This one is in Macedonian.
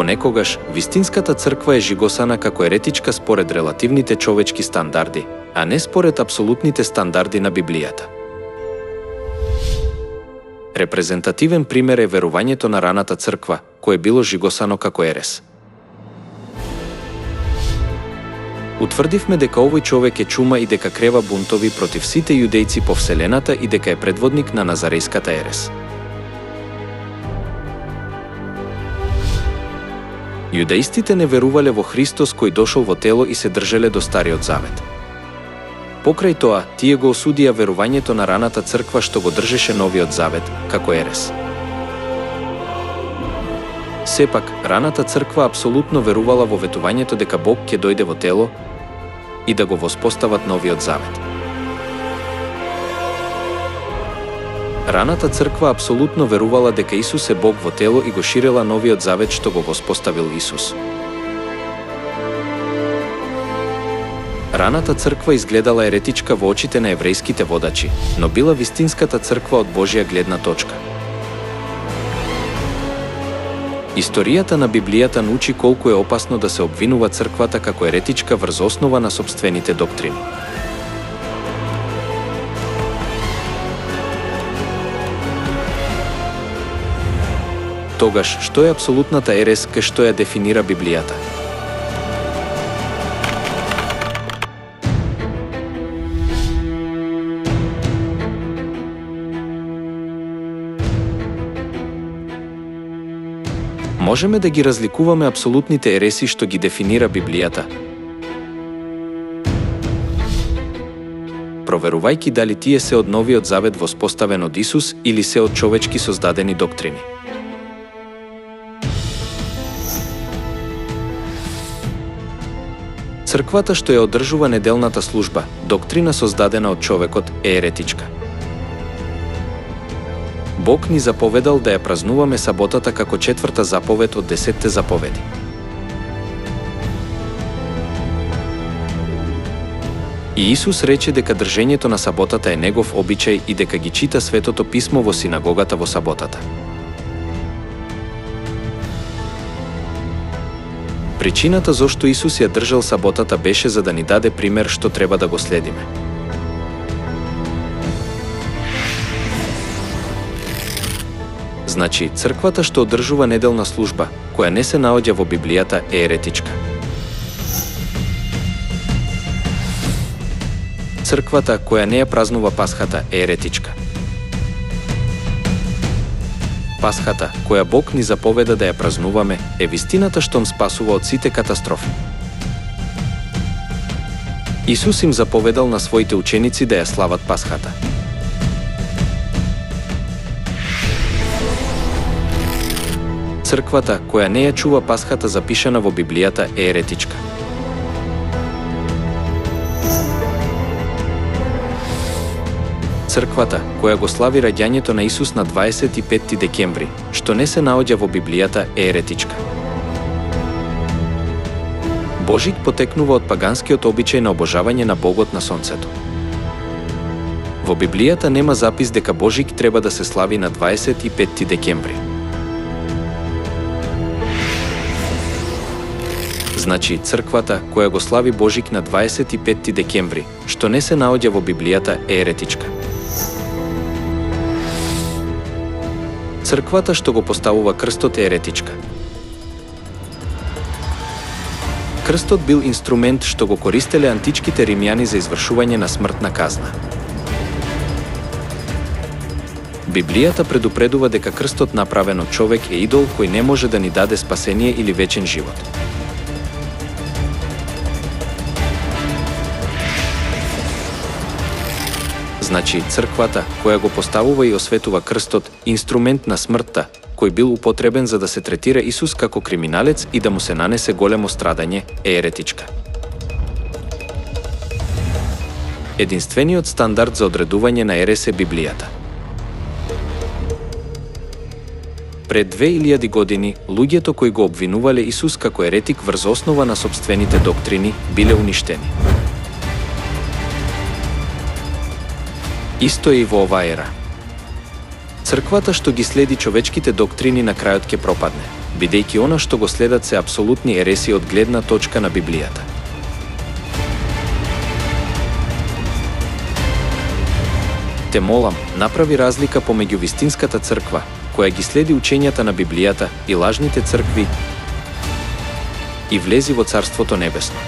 Понекогаш, вистинската црква е жигосана како еретичка според релативните човечки стандарди, а не според апсолутните стандарди на Библијата. Репрезентативен пример е верувањето на раната црква, кое било жигосано како ерес. Утврдивме дека овој човек е чума и дека крева бунтови против сите јудејци по вселената и дека е предводник на Назарејската ерес. Јудеистите не верувале во Христос кој дошол во тело и се држеле до Стариот Завет. Покрај тоа, тие го осудија верувањето на раната црква што го држеше Новиот Завет, како ерес. Сепак, раната црква апсолутно верувала во ветувањето дека Бог ќе дојде во тело и да го воспостават Новиот Завет. Раната црква апсолутно верувала дека Исус е Бог во тело и го ширела Новиот Завет што го воспоставил Исус. Раната црква изгледала еретичка во очите на еврејските водачи, но била вистинската црква од Божја гледна точка. Историјата на Библијата научи колку е опасно да се обвинува црквата како еретичка врз основа на сопствените доктрини. Тогаш, што е апсолутната ерес, кај што ја дефинира Библијата? Можеме да ги разликуваме апсолутните ереси што ги дефинира Библијата, проверувајќи дали тие се од Новиот Завет воспоставен од Исус или се од човечки создадени доктрини. Црквата што ја одржува неделната служба, доктрина создадена од човекот, е еретичка. Бог ни заповедал да ја празнуваме саботата како четврта заповед од 10 заповеди. И Исус рече дека држењето на саботата е негов обичај и дека ги чита Светото писмо во синагогата во саботата. Причината зошто Исус ја држал саботата беше за да ни даде пример што треба да го следиме. Значи, црквата што одржува неделна служба, која не се наоѓа во Библијата, е еретичка. Црквата која не ја празнува Пасхата е еретичка. Пасхата, која Бог ни заповеда да ја празнуваме, е вистината што м спасува од сите катастрофи. Исус им заповедал на своите ученици да ја слават Пасхата. Црквата, која не ја чува Пасхата запишана во Библијата, е еретичка. Црквата, која го слави раѓањето на Исус на 25 декември, што не се наоѓа во Библијата, е еретичка. Божик потекнува од паганскиот обичај на обожавање на Богот на сонцето. Во Библијата нема запис дека Божик треба да се слави на 25 декември. Значи, црквата, која го слави Божик на 25 декември, што не се наоѓа во Библијата, е еретичка. Црквата што го поставува крстот е еретичка. Крстот бил инструмент што го користеле античките римјани за извршување на смртна казна. Библијата предупредува дека крстот направен од човек е идол кој не може да ни даде спасение или вечен живот. Значи, црквата, која го поставува и осветува крстот, инструмент на смртта, кој бил употребен за да се третира Исус како криминалец и да му се нанесе големо страдање, е еретичка. Единствениот стандард за одредување на ерес е Библијата. Пред 2000 години, луѓето кои го обвинувале Исус како еретик врз основа на сопствените доктрини, биле уништени. Исто е и во оваа ера. Црквата што ги следи човечките доктрини на крајот ќе пропадне. бидејќи она што го следат се апсолутни ереси од гледна точка на Библијата. Те молам, направи разлика помеѓу вистинската црква, која ги следи учењата на Библијата, и лажните цркви, и влези во Царството Небесно.